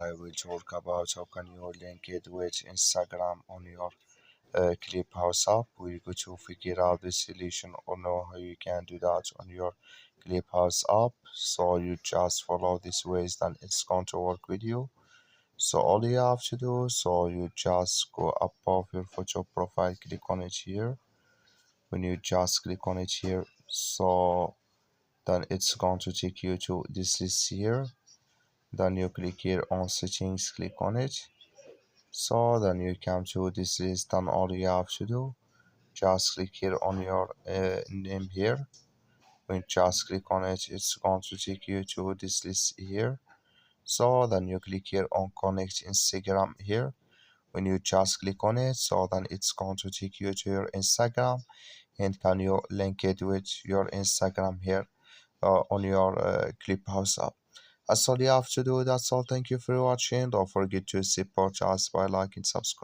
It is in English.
I will talk about how can you link it with Instagram on your Clubhouse app. We're going to figure out the solution or know how you can do that on your Clubhouse app. So you just follow these ways, then it's going to work with you. So all you have to do, so you just go above your photo profile, click on it here. When you just click on it here, so then it's going to take you to this list here. Then you click here on settings, click on it. So then you come to this list, then all you have to do, just click here on your name here. When you just click on it, it's going to take you to this list here. So then you click here on connect Instagram here. When you just click on it, so then it's going to take you to your Instagram, and can you link it with your Instagram here on your Clubhouse app. That's all you have to do. That's all. Thank you for watching. Don't forget to support us by liking, subscribe.